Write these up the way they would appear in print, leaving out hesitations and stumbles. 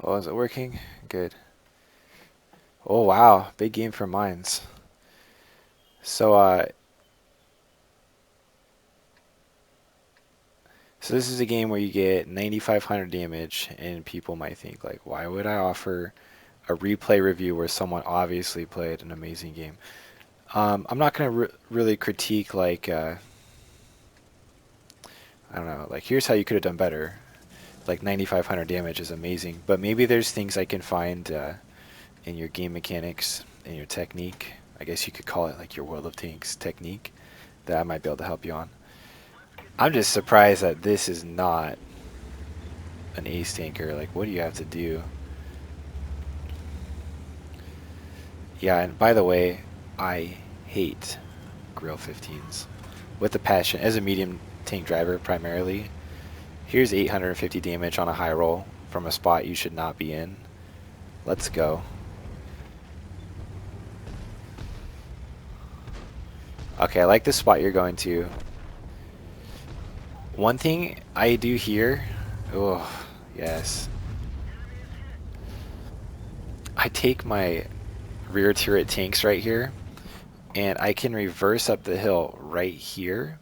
Oh, is it working? Good. Oh wow, big game for mines. So so this is a game where you get 9,500 damage, and people might think like, why would I offer a replay review where someone obviously played an amazing game? I'm not gonna really critique like I don't know, like here's how you could have done better. Like 9,500 damage is amazing, but maybe there's things I can find in your game mechanics, in your technique. I guess you could call it like your World of Tanks technique that I might be able to help you on. I'm just surprised that this is not an ace tanker. Like, what do you have to do? Yeah, and by the way, I hate Grille 15s with a passion. As a medium tank driver, primarily, here's 850 damage on a high roll from a spot you should not be in. Let's go. Okay, I like the spot you're going to. One thing I do here, oh, yes. I take my rear turret tanks right here, and I can reverse up the hill right here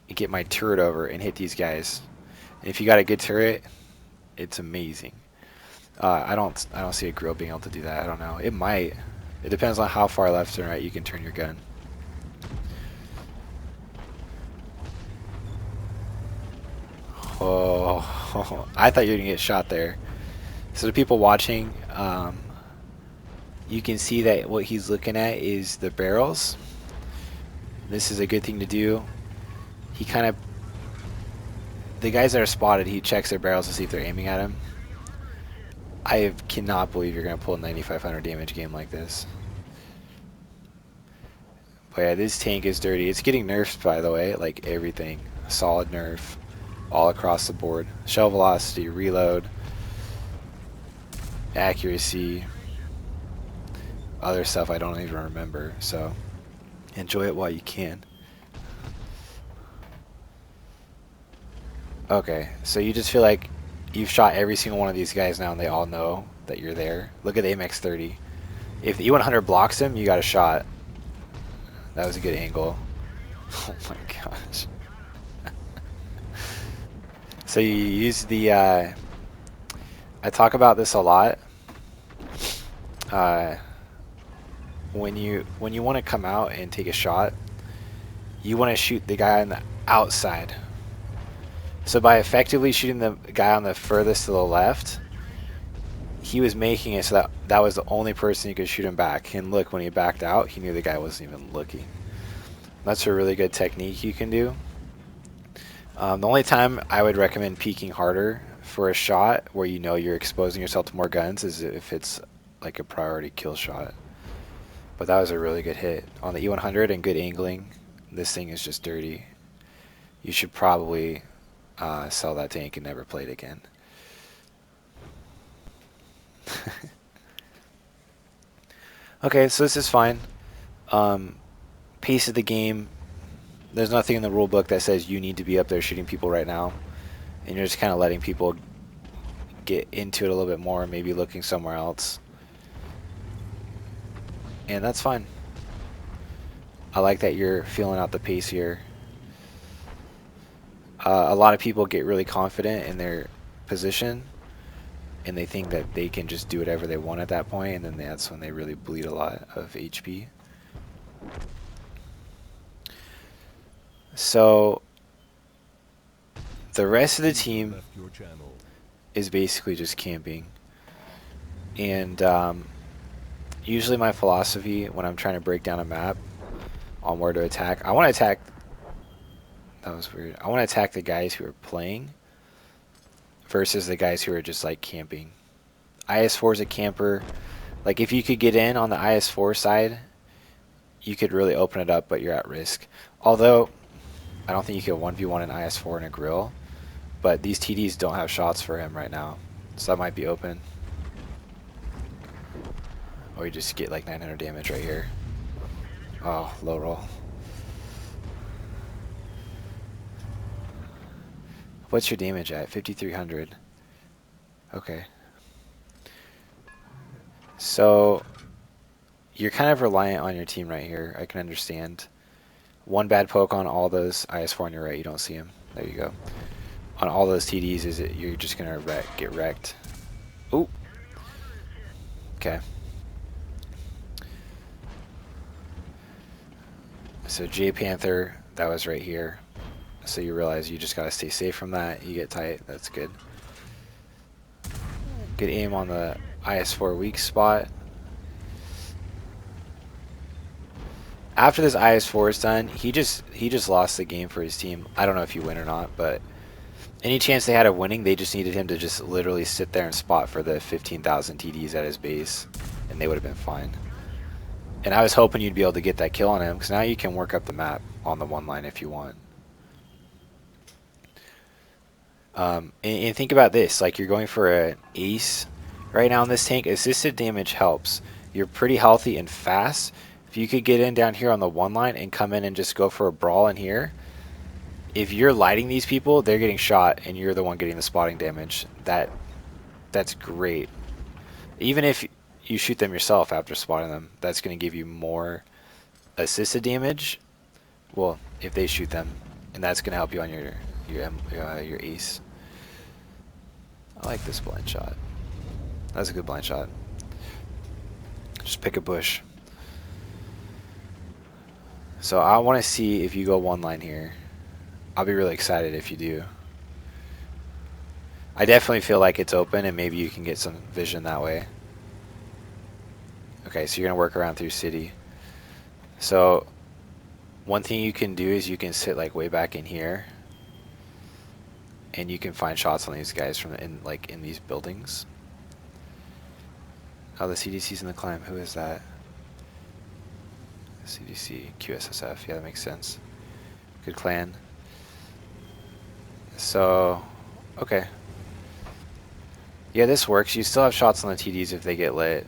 and get my turret over and hit these guys. And if you got a good turret, it's amazing. I don't see a Grille being able to do that. I don't know. It might. It depends on how far left and right you can turn your gun. Oh, I thought you were gonna get shot there. So the people watching, you can see that what he's looking at is the barrels. This is a good thing to do. He kind of, the guys that are spotted, he checks their barrels to see if they're aiming at him. I cannot believe you're going to pull a 9,500 damage game like this. But yeah, this tank is dirty. It's getting nerfed, by the way, like everything. Solid nerf all across the board. Shell velocity, reload, accuracy, other stuff I don't even remember. So enjoy it while you can. Okay, so you just feel like you've shot every single one of these guys now and they all know that you're there. Look at the MX-30. If the E100 blocks him, you got a shot. That was a good angle. Oh my gosh. So you use the, I talk about this a lot. Uh, when you want to come out and take a shot, you want to shoot the guy on the outside. So by effectively shooting the guy on the furthest to the left, he was making it so that that was the only person you could shoot him back. And look, when he backed out, he knew the guy wasn't even looking. That's a really good technique you can do. The only time I would recommend peeking harder for a shot where you know you're exposing yourself to more guns is if it's like a priority kill shot. But that was a really good hit. On the E100 and good angling, this thing is just dirty. You should probably sell that tank and never play it again. Okay, so this is fine. Pace of the game. There's nothing in the rule book that says you need to be up there shooting people right now. And you're just kind of letting people get into it a little bit more, maybe looking somewhere else. And that's fine. I like that you're feeling out the pace here. A lot of people get really confident in their position, and they think that they can just do whatever they want at that point, and then that's when they really bleed a lot of HP. So the rest of the team is basically just camping. And usually my philosophy when I'm trying to break down a map on where to attack, I want to attack, that was weird, I want to attack the guys who are playing versus the guys who are just like camping. IS-4 is a camper. Like if you could get in on the IS-4 side, you could really open it up, but you're at risk. Although, I don't think you could 1v1 an IS-4 in a Grille, but these TDs don't have shots for him right now, so that might be open. Or you just get like 900 damage right here. Oh, low roll. What's your damage at? 5,300. Okay. So you're kind of reliant on your team right here. I can understand. One bad poke on all those IS4 on your right, you don't see him. There you go. On all those TDs, is it you're just gonna get wrecked. Ooh. Okay. So J Panther, that was right here. So you realize you just gotta stay safe from that. You get tight. That's good. Good aim on the IS4 weak spot. After this IS4 is done, he just lost the game for his team. I don't know if you win or not, but any chance they had of winning, they just needed him to just literally sit there and spot for the 15,000 TDs at his base, and they would have been fine. And I was hoping you'd be able to get that kill on him, because now you can work up the map on the one line if you want. And think about this, like you're going for an ace right now in this tank. Assisted damage helps. You're pretty healthy and fast. If you could get in down here on the one line and come in and just go for a brawl in here, if you're lighting these people, they're getting shot and you're the one getting the spotting damage. That's great. Even if you shoot them yourself after spotting them, that's going to give you more assisted damage. Well, if they shoot them, and that's going to help you on your ace. I like this blind shot. That's a good blind shot. Just pick a bush. So I want to see if you go one line here. I'll be really excited if you do. I definitely feel like it's open and maybe you can get some vision that way. Okay, so you're going to work around through city. So one thing you can do is you can sit like way back in here. And you can find shots on these guys from in these buildings. Oh, the CDC's in the climb. Who is that? CDC, QSSF. Yeah, that makes sense. Good clan. So, okay. Yeah, this works. You still have shots on the TDs if they get lit.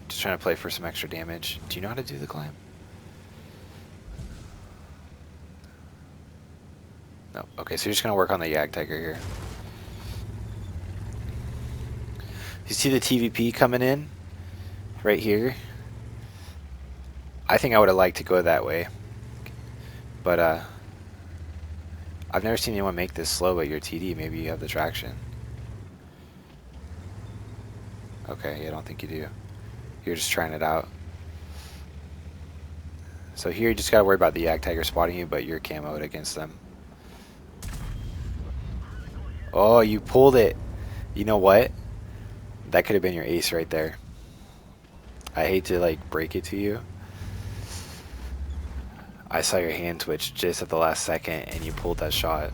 Just trying to play for some extra damage. Do you know how to do the climb? No. Okay, so you're just going to work on the Yag Tiger here. You see the TVP coming in? Right here? I think I would have liked to go that way. But, I've never seen anyone make this slow at your TD. Maybe you have the traction. Okay, I don't think you do. You're just trying it out. So here you just gotta worry about the Yag Tiger spotting you, but you're camoed against them. Oh, you pulled it. You know what? That could have been your ace right there. I hate to like break it to you. I saw your hand twitch just at the last second and you pulled that shot.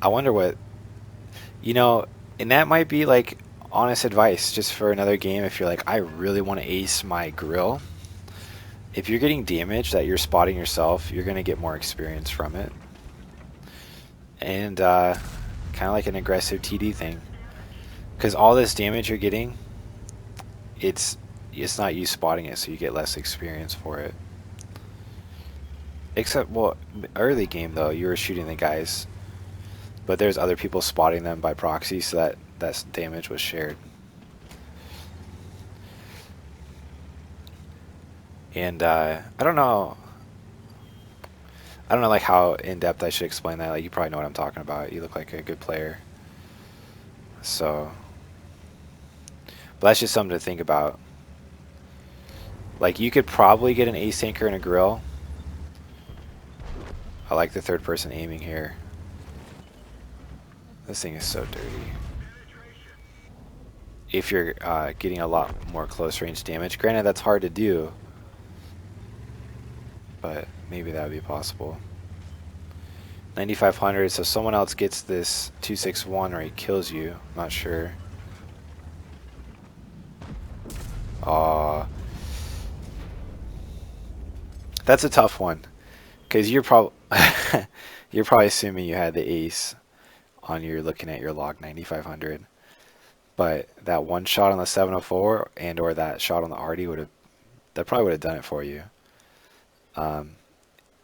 I wonder what, you know, and that might be like honest advice just for another game if you're like, I really want to ace my Grille. If you're getting damage that you're spotting yourself, you're going to get more experience from it. And kind of like an aggressive TD thing. Because all this damage you're getting, it's not you spotting it, so you get less experience for it. Except, well, early game though, you were shooting the guys, but there's other people spotting them by proxy, so that damage was shared. And I don't know like how in depth I should explain that. Like you probably know what I'm talking about. You look like a good player, so. But that's just something to think about. Like you could probably get an ace tanker and a Grille. I like the third person aiming here. This thing is so dirty. If you're getting a lot more close range damage. Granted, that's hard to do. But maybe that would be possible. 9,500, so someone else gets this 261 or he kills you. I'm not sure. That's a tough one. Because you're probably you're probably assuming you had the ace on your looking at your log 9,500. But that one shot on the 704 and or that shot on the Artie that probably would have done it for you.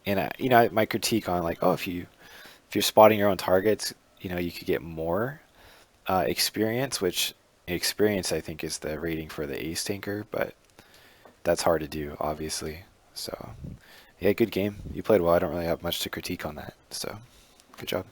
And you know, my critique on like, oh, if you're spotting your own targets, you know, you could get more. experience, which experience I think is the rating for the ace tanker, but that's hard to do, obviously. So, yeah, good game. You played well. I don't really have much to critique on that. So, good job.